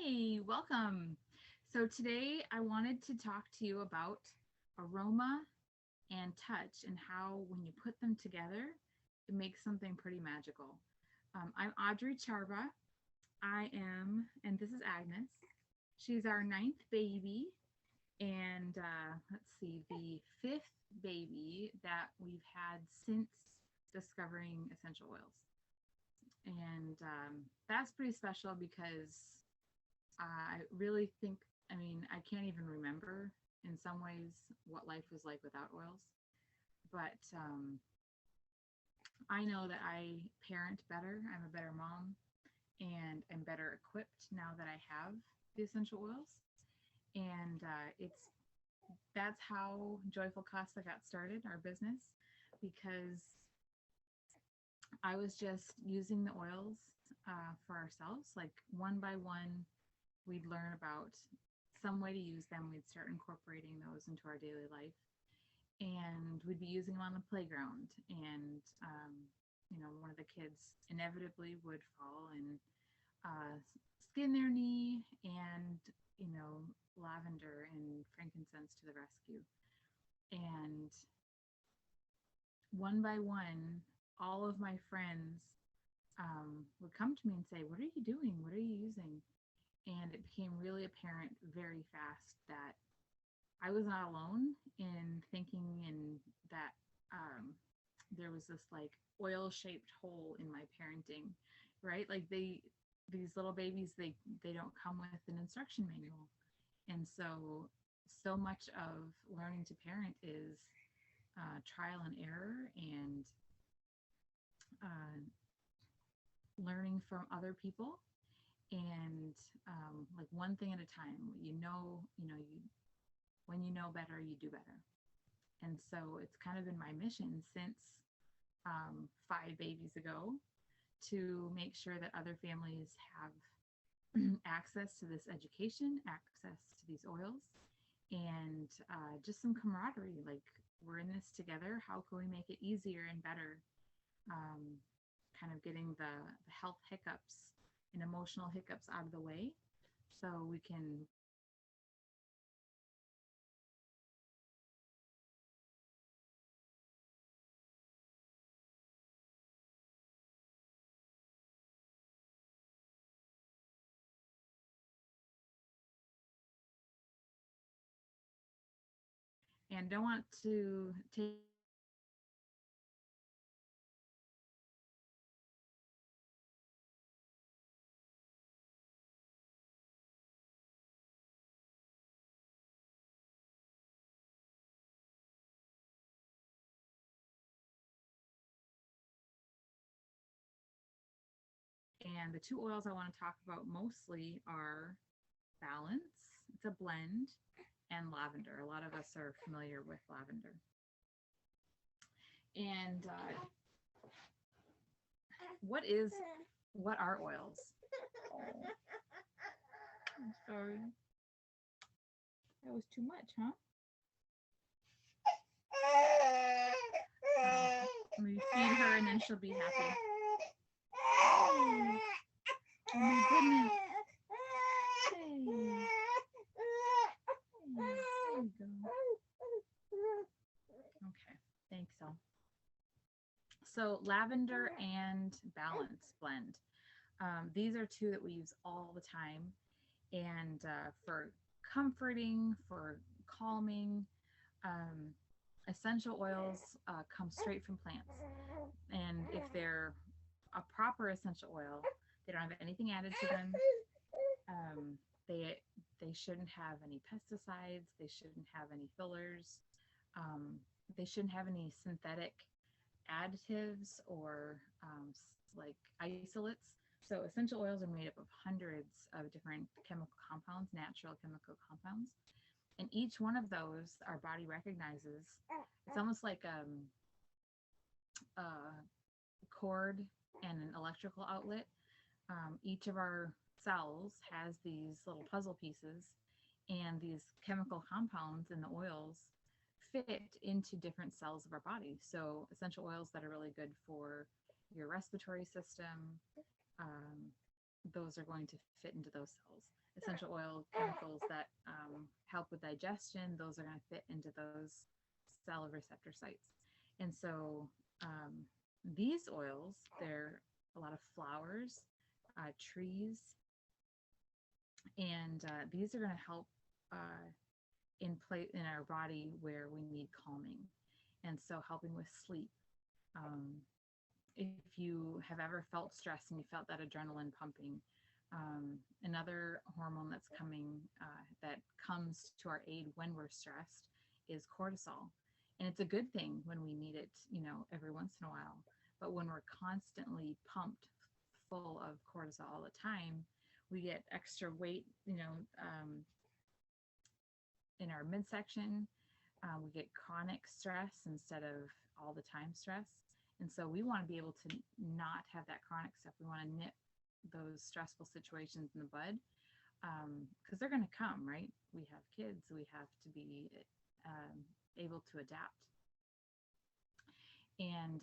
Hey, welcome. So today I wanted to talk to you about aroma and touch and how when you put them together, it makes something pretty magical. I'm Audrey Charba. And this is Agnes. She's our ninth baby, and let's see, the fifth baby that we've had since discovering essential oils. And that's pretty special because I really think, I can't even remember in some ways what life was like without oils, but I know that I parent better. I'm a better mom and I'm better equipped now that I have the essential oils. And that's how Joyful Casa got started, our business, because I was just using the oils for ourselves, like one by one we'd learn about some way to use them. We'd start incorporating those into our daily life, and we'd be using them on the playground. And one of the kids inevitably would fall and skin their knee, and lavender and frankincense to the rescue. And one by one, all of my friends would come to me and say, "What are you doing? What are you using?" And it became really apparent very fast that I was not alone in thinking and that there was this like oil shaped hole in my parenting, right? Like these little babies, they don't come with an instruction manual. And so much of learning to parent is trial and error and uh, learning from other people and like one thing at a time. When you know better, you do better. And so it's kind of been my mission since 5 babies ago to make sure that other families have access to this education, access to these oils, and just some camaraderie. Like, we're in this together. How can we make it easier and better? Um, Kind of getting the health hiccups and emotional hiccups out of the way so we can. And don't want to take. And the two oils I want to talk about mostly are balance, it's a blend, and lavender. A lot of us are familiar with lavender. And what are oils? Oh, I'm sorry. That was too much, huh? I'm gonna feed her and then she'll be happy. Oh, oh my goodness. Hey. There you go. Okay, thanks, Elle. So lavender and balance blend. These are two that we use all the time, and for comforting, for calming. Um, Essential oils come straight from plants, and if they're a proper essential oil, they don't have anything added to them. Um, they shouldn't have any pesticides. They shouldn't have any fillers. Um, they shouldn't have any synthetic additives or like isolates. So essential oils are made up of hundreds of different chemical compounds, natural chemical compounds. And each one of those our body recognizes. It's almost like a cord and an electrical outlet. Each of our cells has these little puzzle pieces, and these chemical compounds in the oils fit into different cells of our body. So essential oils that are really good for your respiratory system, um, those are going to fit into those cells. Essential oil chemicals that help with digestion, those are going to fit into those cell receptor sites. And so these oils, they're a lot of flowers, trees, and these are going to help in our body where we need calming, and so helping with sleep. If you have ever felt stress and you felt that adrenaline pumping, another hormone that's coming that comes to our aid when we're stressed is cortisol. And it's a good thing when we need it, every once in a while. But when we're constantly pumped full of cortisol all the time, we get extra weight, in our midsection. We get chronic stress instead of all the time stress. And so we want to be able to not have that chronic stuff. We want to nip those stressful situations in the bud, because they're going to come, right? We have kids. We have to be able to adapt. And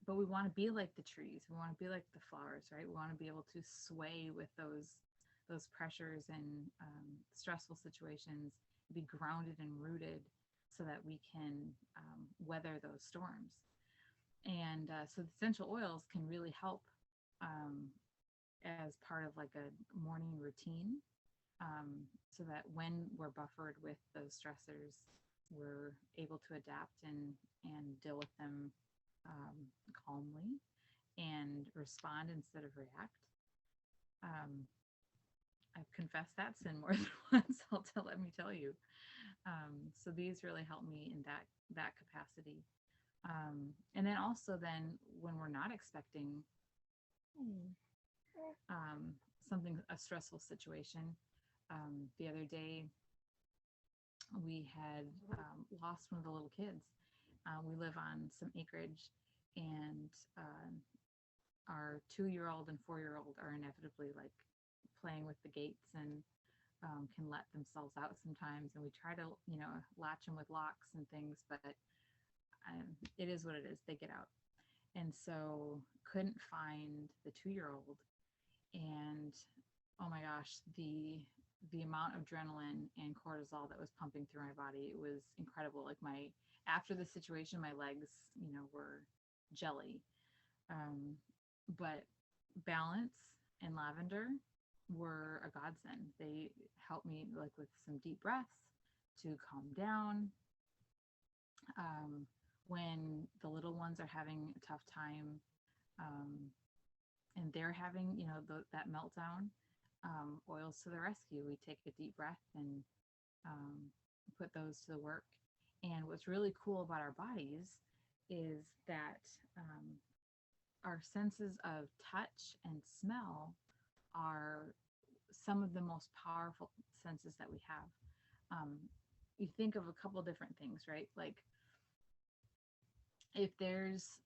but we want to be like the trees. We want to be like the flowers, right? We want to be able to sway with those pressures and stressful situations, be grounded and rooted so that we can weather those storms. And so the essential oils can really help as part of like a morning routine, so that when we're buffered with those stressors, we're able to adapt and deal with them calmly and respond instead of react. I've confessed that sin more than once. Let me tell you. So these really help me in that capacity. And then also when we're not expecting a stressful situation. The other day we had lost one of the little kids. We live on some acreage, and our 2-year-old and 4-year-old are inevitably like playing with the gates and can let themselves out sometimes. And we try to, latch them with locks and things, but it is what it is. They get out. And so couldn't find the 2-year-old. And oh my gosh, the amount of adrenaline and cortisol that was pumping through my body, it was incredible. Like after the situation, my legs, were jelly. But Balance and Lavender were a godsend. They helped me like with some deep breaths to calm down. When the little ones are having a tough time, and they're having, that meltdown, oils to the rescue. We take a deep breath and put those to the work. And what's really cool about our bodies is that our senses of touch and smell are some of the most powerful senses that we have. You think of a couple different things, right? Like if there's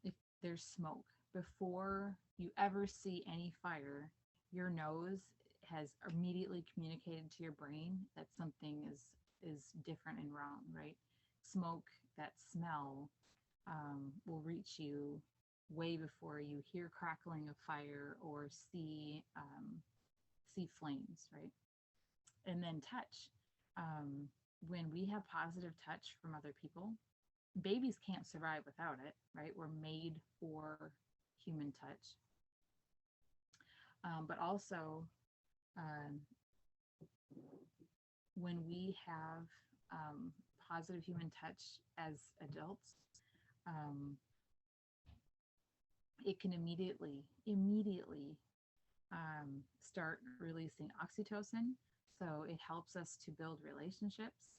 smoke, before you ever see any fire, your nose has immediately communicated to your brain that something is different and wrong, right? Smoke, that smell, will reach you way before you hear crackling of fire or see flames, right? And then touch. When we have positive touch from other people, babies can't survive without it, right? We're made for human touch. But also, when we have positive human touch as adults, it can immediately start releasing oxytocin. So it helps us to build relationships.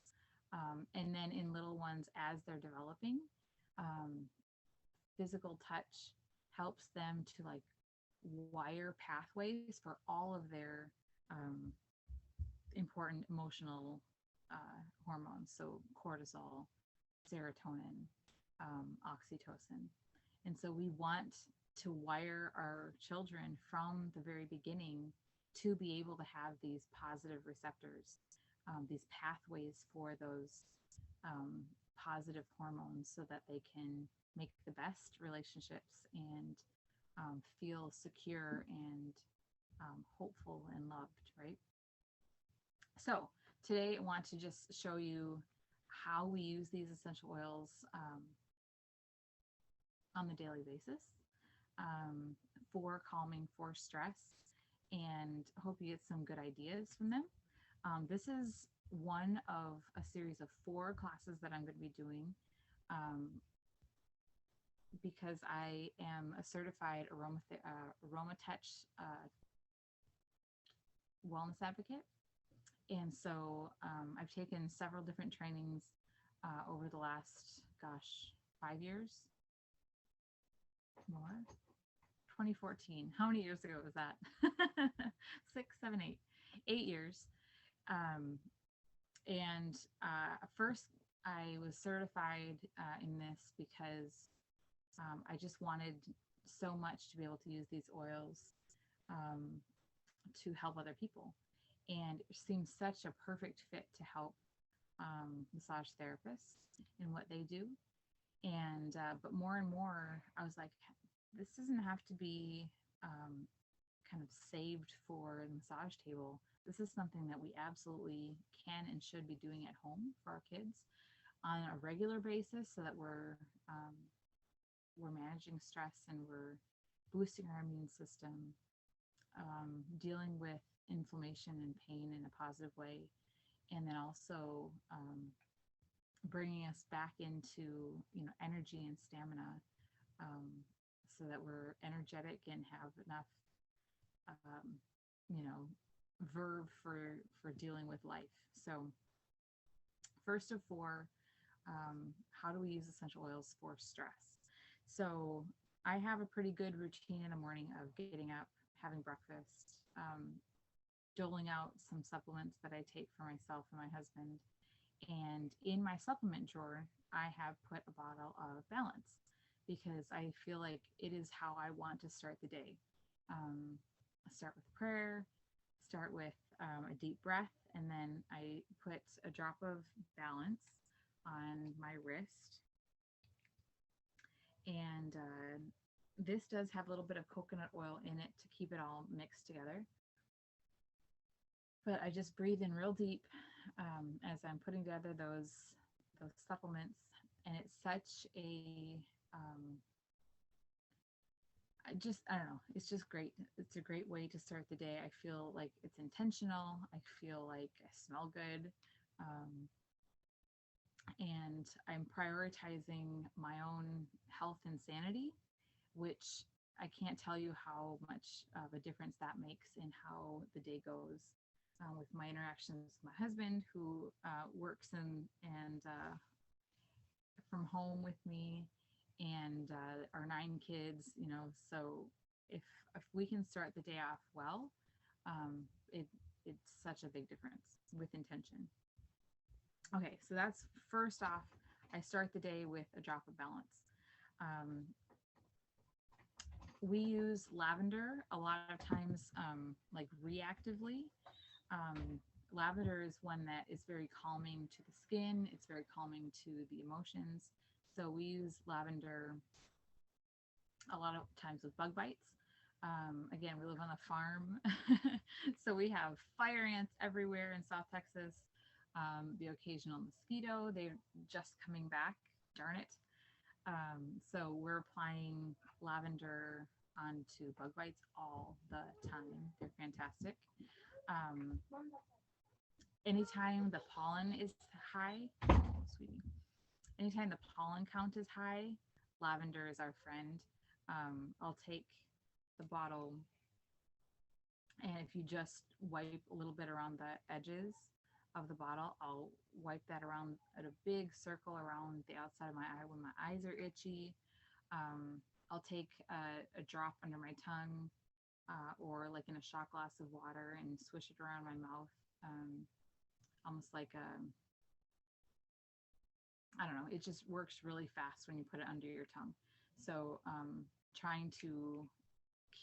And then in little ones, as they're developing, physical touch helps them to like wire pathways for all of their important emotional hormones. So cortisol, serotonin, oxytocin. And so we want to wire our children from the very beginning to be able to have these positive receptors, these pathways for those positive hormones, so that they can make the best relationships and feel secure and hopeful and loved, right? So today I want to just show you how we use these essential oils on the daily basis um, for calming, for stress, and hope you get some good ideas from them. This is one of a series of 4 classes that I'm going to be doing um, because I am a certified Aromatouch wellness advocate. And so I've taken several different trainings over the last, 5 years, more. 2014. How many years ago was that? 6, 7, 8. 8 years. Um, and first, I was certified in this because I just wanted so much to be able to use these oils um, to help other people. And it seems such a perfect fit to help massage therapists in what they do. And but more and more, I was like, this doesn't have to be kind of saved for the massage table. This is something that we absolutely can and should be doing at home for our kids on a regular basis, so that we're managing stress and we're boosting our immune system, dealing with inflammation and pain in a positive way, and then also bringing us back into energy and stamina, so that we're energetic and have enough um, you know verve for dealing with life. So first of four, how do we use essential oils for stress? So I have a pretty good routine in the morning of getting up, having breakfast, doling out some supplements that I take for myself and my husband. And in my supplement drawer, I have put a bottle of Balance because I feel like it is how I want to start the day. Start with prayer, start with a deep breath, and then I put a drop of Balance on my wrist. And this does have a little bit of coconut oil in it to keep it all mixed together. But I just breathe in real deep as I'm putting together those supplements, and it's such a I don't know, it's just great. It's a great way to start the day. I feel like it's intentional. I feel like I smell good. And I'm prioritizing my own health and sanity, which I can't tell you how much of a difference that makes in how the day goes. With my interactions with my husband, who works and from home with me, and our 9 kids. So if we can start the day off well, it's such a big difference with intention. Okay, so that's first off. I start the day with a drop of Balance. We use lavender a lot of times, like reactively. Lavender is one that is very calming to the skin. It's very calming to the emotions. So we use lavender a lot of times with bug bites. Again, we live on a farm, so we have fire ants everywhere in South Texas. The occasional mosquito, they're just coming back, darn it. So we're applying lavender onto bug bites all the time. They're fantastic. Anytime the pollen is high, sweetie, anytime the pollen count is high, lavender is our friend. I'll take the bottle, and if you just wipe a little bit around the edges of the bottle, I'll wipe that around at a big circle around the outside of my eye when my eyes are itchy. I'll take a drop under my tongue, or like in a shot glass of water, and swish it around my mouth, almost like I don't know, it just works really fast when you put it under your tongue. So trying to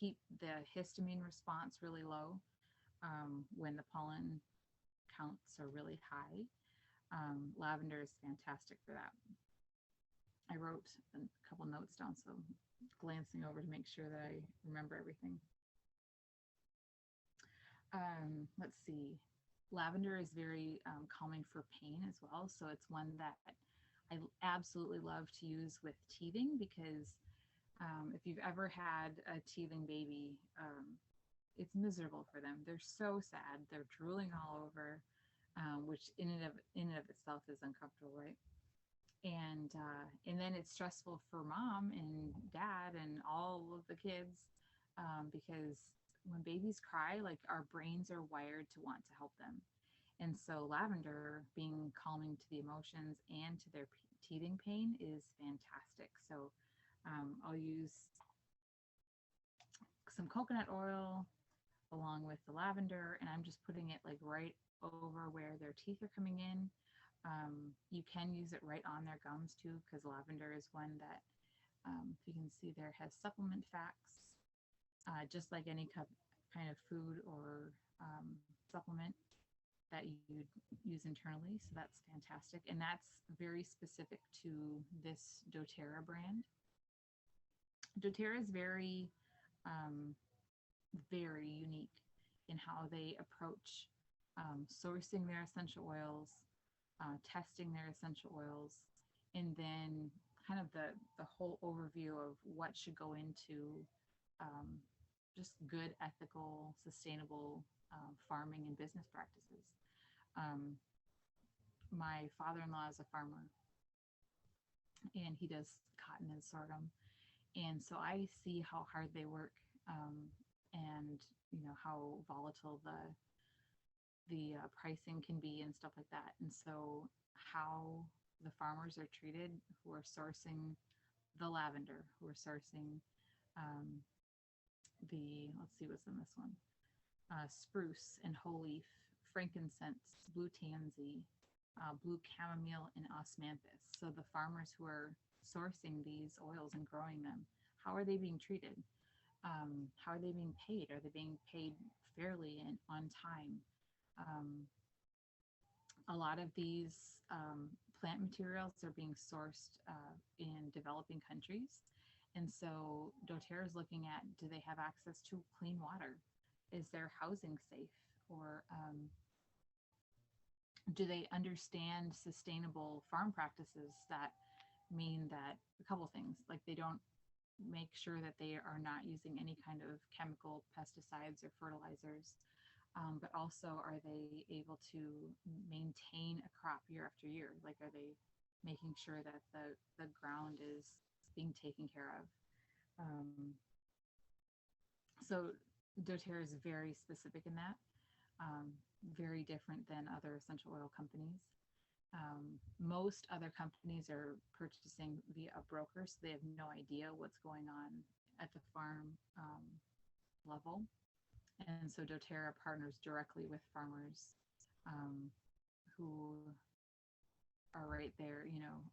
keep the histamine response really low when the pollen counts are really high. Lavender is fantastic for that. I wrote a couple notes down, so glancing over to make sure that I remember everything. Let's see. Lavender is very calming for pain as well. So it's one that I absolutely love to use with teething because if you've ever had a teething baby, it's miserable for them. They're so sad. They're drooling all over, which in and of itself is uncomfortable, right? And then it's stressful for mom and dad and all of the kids because when babies cry, like our brains are wired to want to help them. And so lavender being calming to the emotions and to their teething pain is fantastic. So I'll use some coconut oil along with the lavender, and I'm just putting it like right over where their teeth are coming in. You can use it right on their gums too, because lavender is one that, if you can see there, has supplement facts, just like any kind of food or supplement that you'd use internally. So that's fantastic. And that's very specific to this doTERRA brand. doTERRA is um, very unique in how they approach sourcing their essential oils, testing their essential oils, and then kind of the whole overview of what should go into um, just good, ethical, sustainable farming and business practices. Um, my father-in-law is a farmer, and he does cotton and sorghum, and so I see how hard they work, and how volatile the pricing can be and stuff like that. And so how the farmers are treated who are sourcing the lavender, who are sourcing um, let's see what's in this one, spruce and whole leaf, frankincense, blue tansy, blue chamomile, and osmanthus. So the farmers who are sourcing these oils and growing them, how are they being treated? How are they being paid? Are they being paid fairly and on time? Um, a lot of these plant materials are being sourced in developing countries. And so doTERRA is looking at, do they have access to clean water? Is their housing safe? Or do they understand sustainable farm practices that mean that a couple things, like they don't make sure that they are not using any kind of chemical pesticides or fertilizers, but also are they able to maintain a crop year after year? Like, are they making sure that the ground is being taken care of? So doTERRA is very specific in that, very different than other essential oil companies. Most other companies are purchasing via a broker, so they have no idea what's going on at the farm level. And so doTERRA partners directly with farmers who are right there,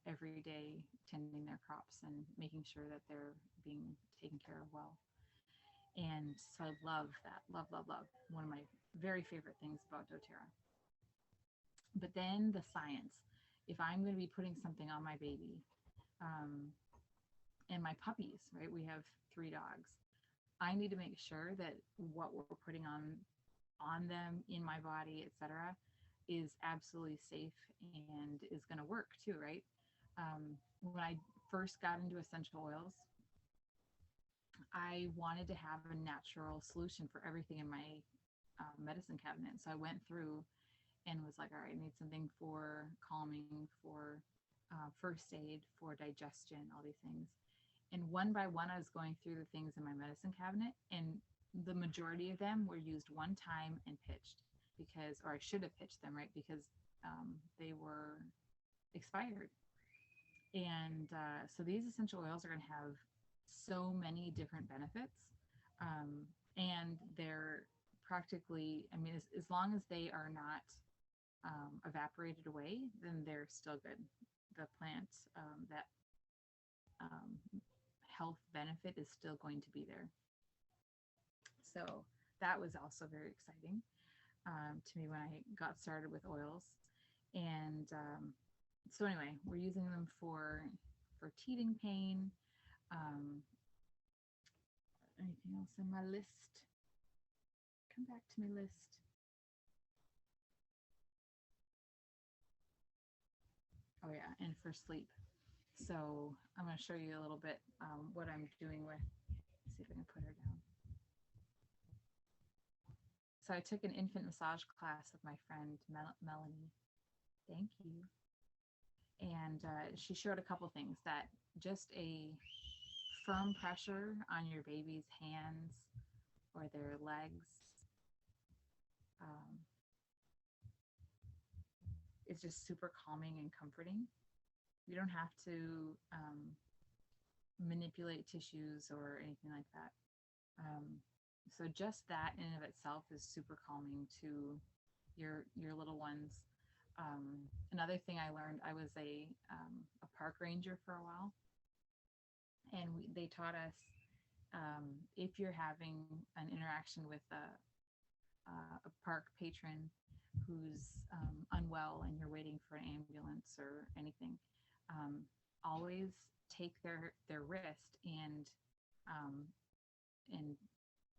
every day tending their crops and making sure that they're being taken care of well. And so I love that. Love, love, love. One of my very favorite things about doTERRA. But then the science. If I'm going to be putting something on my baby and my puppies, right? We have 3 dogs. I need to make sure that what we're putting on them, in my body, etc., is absolutely safe and is going to work too, right? When I first got into essential oils, I wanted to have a natural solution for everything in my medicine cabinet. So I went through and was like, all right, I need something for calming, for first aid, for digestion, all these things. And one by one, I was going through the things in my medicine cabinet, and the majority of them were used one time and pitched or I should have pitched them, right? Because they were expired. And so these essential oils are going to have so many different benefits. And they're practically, I mean, as long as they are not evaporated away, then they're still good. The plant, that health benefit is still going to be there. So that was also very exciting to me when I got started with oils. And so anyway, we're using them for teething pain. Anything else in my list? come back to my list. Oh yeah, and for sleep. So I'm going to show you a little bit what I'm doing with, let's see if I can put her down. So I took an infant massage class with my friend Melanie. Thank you. And she showed a couple things, that just a firm pressure on your baby's hands or their legs is just super calming and comforting. You don't have to manipulate tissues or anything like that. So just that in and of itself is super calming to your little ones. Another thing I learned, I was a park ranger for a while, and they taught us if you're having an interaction with a park patron who's unwell and you're waiting for an ambulance or anything, always take their wrist and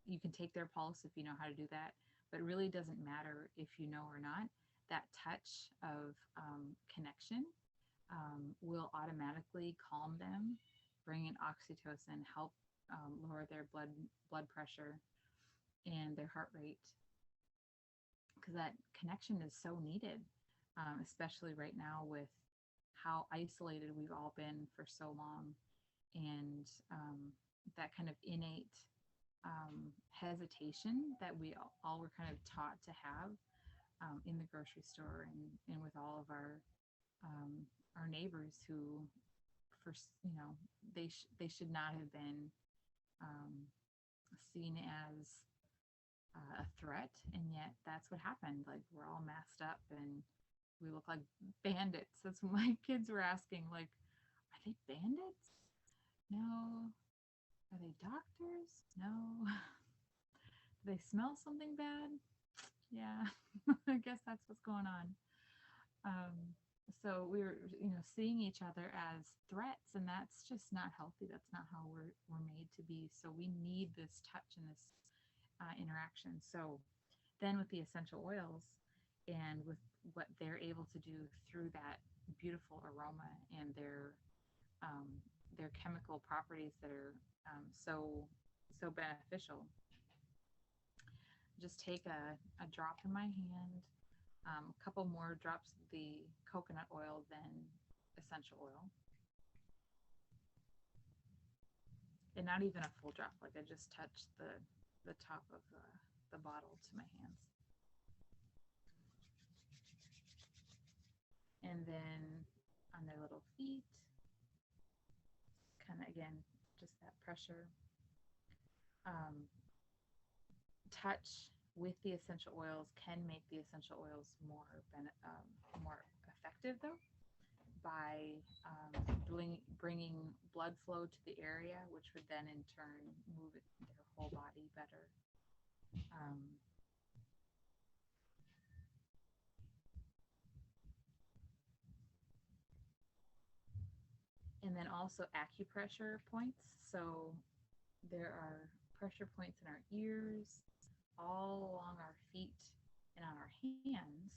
you can take their pulse if you know how to do that, but it really doesn't matter if you know or not. That touch of connection will automatically calm them, bring in oxytocin, help lower their blood pressure and their heart rate, because that connection is so needed, especially right now with how isolated we've all been for so long, and that kind of innate hesitation that we all were kind of taught to have in the grocery store and with all of our neighbors who, they should not have been seen as a threat, and yet that's what happened. Like, we're all masked up and we look like bandits. That's what my kids were asking, like, are they bandits? No. Are they doctors? No. Do they smell something bad? Yeah. I guess that's what's going on. So we were, seeing each other as threats, and that's just not healthy. That's not how we're made to be. So we need this touch and this interaction. So then with the essential oils and with what they're able to do through that beautiful aroma and their chemical properties that are so beneficial, just take a drop in my hand, a couple more drops of the coconut oil than essential oil, and not even a full drop. Like, I just touched the top of the bottle to my hands. And then on their little feet, kind of, again, just that pressure. Touch with the essential oils can make the essential oils more effective, though, by bringing blood flow to the area, which would then in turn move their whole body better. And then also acupressure points. So there are pressure points in our ears, all along our feet, and on our hands,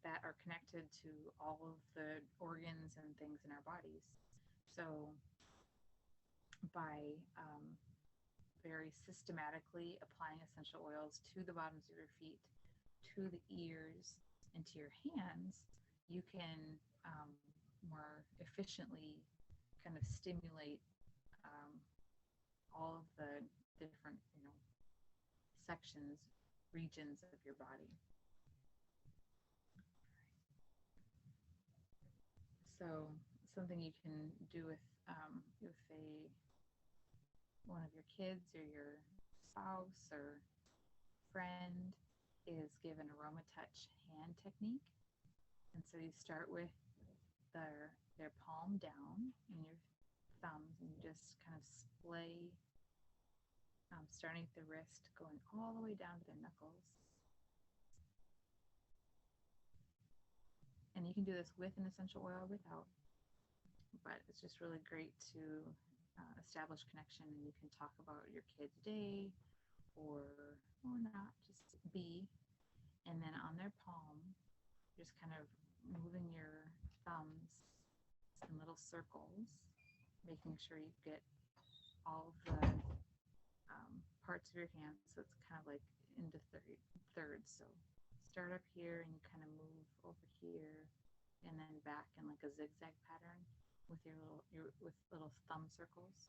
that are connected to all of the organs and things in our bodies. So by very systematically applying essential oils to the bottoms of your feet, to the ears, and to your hands, you can more efficiently kind of stimulate all of the different, sections, regions of your body. So something you can do with one of your kids or your spouse or friend is give an Aromatouch hand technique. And so you start with their palm down and your thumbs, and you just kind of splay, starting at the wrist, going all the way down to their knuckles. And you can do this with an essential oil or without, but it's just really great to establish connection, and you can talk about your kid's day or And then on their palm, just kind of moving your thumbs in little circles, making sure you get all of the parts of your hand. So it's kind of like into thirds. So start up here and you kind of move over here and then back in like a zigzag pattern with with little thumb circles.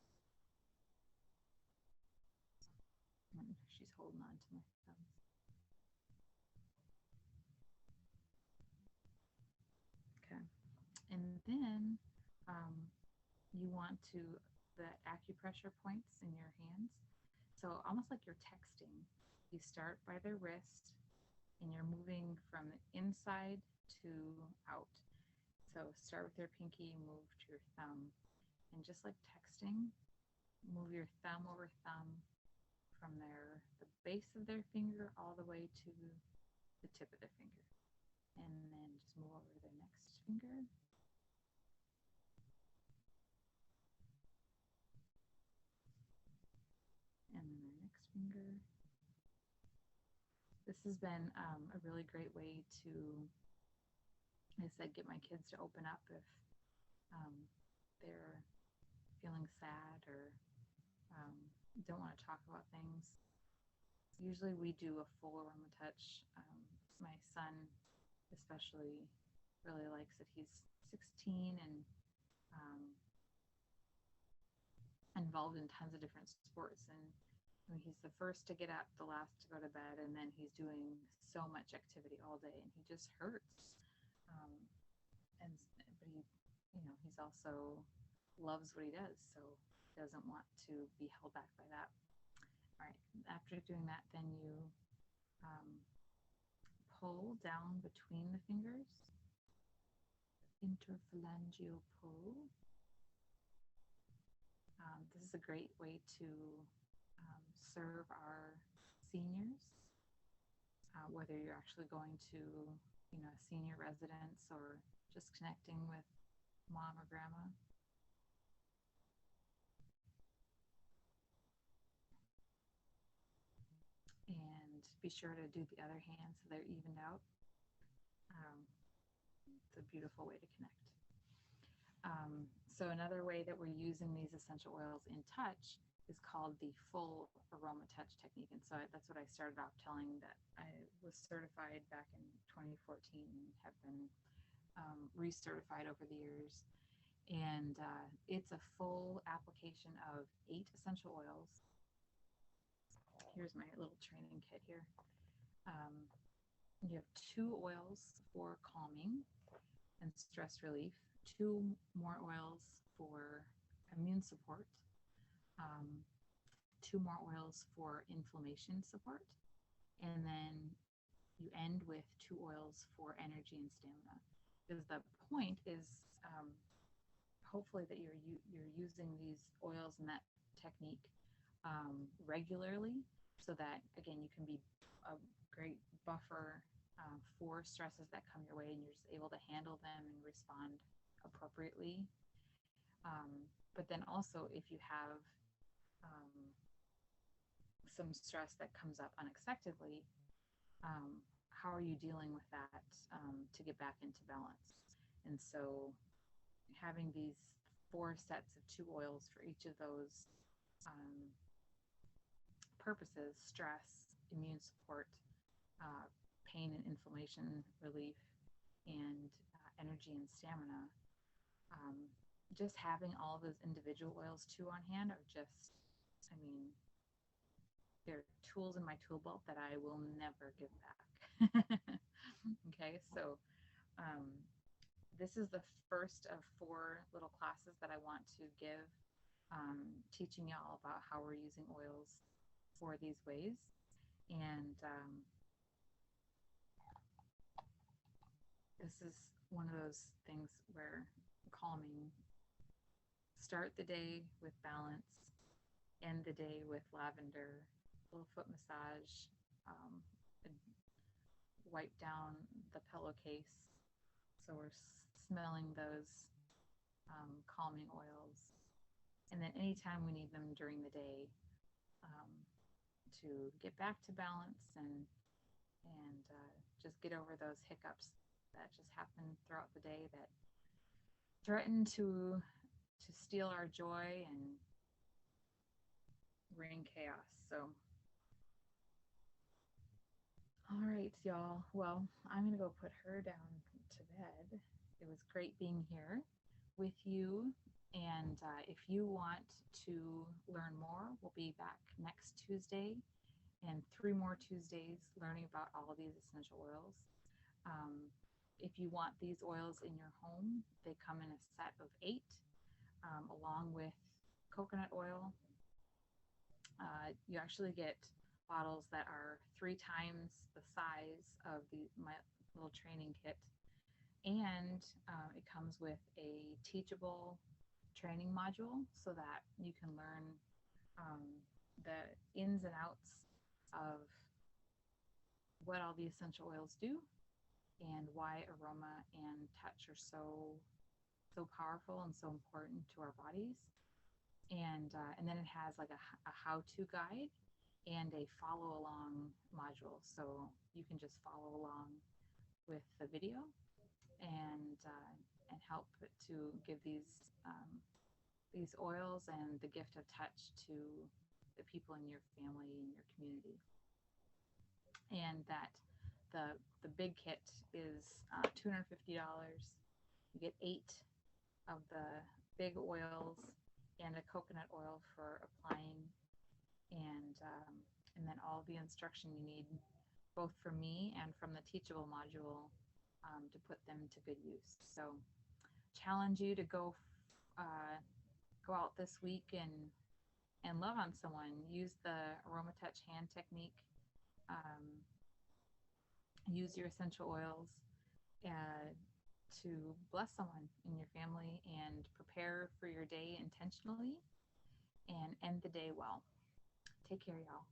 She's holding on to my thumbs. Okay. And then you want the acupressure points in your hands. So almost like you're texting. You start by the wrist and you're moving from the inside to out. So start with your pinky, move to your thumb. And just like texting, move your thumb over thumb from the base of their finger all the way to the tip of their finger. And then just move over to their next finger. And then their next finger. This has been a really great way to, as I said, get my kids to open up if they're feeling sad or don't want to talk about things. Usually we do a full Aromatouch. My son especially really likes it. He's 16 and involved in tons of different sports, and he's the first to get up, the last to go to bed, and then he's doing so much activity all day and he just hurts. But he's also loves what he does, so doesn't want to be held back by that. All right, after doing that, then you pull down between the fingers, interphalangeal pull. This is a great way to serve our seniors, whether you're actually going to a senior residence or just connecting with mom or grandma. And be sure to do the other hand so they're evened out. It's a beautiful way to connect. So another way that we're using these essential oils in touch is called the full Aromatouch technique. And so that's what I started off telling, that I was certified back in 2014 and have been recertified over the years. And it's a full application of 8 essential oils. Here's my little training kit here. You have 2 oils for calming and stress relief, 2 more oils for immune support, 2 more oils for inflammation support, and then you end with 2 oils for energy and stamina. Because the point is hopefully that you're using these oils and that technique regularly, so that again you can be a great buffer for stresses that come your way, and you're just able to handle them and respond appropriately. But then also, if you have some stress that comes up unexpectedly, how are you dealing with that to get back into balance? And so having these 4 sets of 2 oils for each of those purposes: stress, immune support, pain and inflammation relief, and energy and stamina. Just having all of those individual oils too on hand are just, they're tools in my tool belt that I will never give back. Okay, so this is the first of 4 little classes that I want to give, teaching y'all about how we're using oils for these ways. And this is one of those things where calming, start the day with balance, end the day with lavender, little foot massage, wipe down the pillowcase, so we're smelling those calming oils. And then anytime we need them during the day to get back to balance and and just get over those hiccups that just happen throughout the day that threaten to steal our joy and bring chaos. So, all right, y'all. Well, I'm going to go put her down to bed. It was great being here with you. And if you want to learn more, we'll be back next Tuesday and 3 more Tuesdays learning about all of these essential oils. Um, if you want these oils in your home, they come in a set of 8, along with coconut oil. You actually get bottles that are 3 times the size of my little training kit, and it comes with a teachable training module so that you can learn um, the ins and outs of what all the essential oils do and why aroma and touch are so powerful and so important to our bodies. And then it has like a how-to guide and a follow along module, so you can just follow along with the video and help to give these oils and the gift of touch to the people in your family and your community. And that the big kit is $250. You get 8 of the big oils and a coconut oil for applying, and then all the instruction you need, both from me and from the teachable module, to put them to good use. So, challenge you to go out this week and love on someone. Use the Aromatouch hand technique. Um, use your essential oils uh, to bless someone in your family and prepare for your day intentionally and end the day well. Take care, y'all.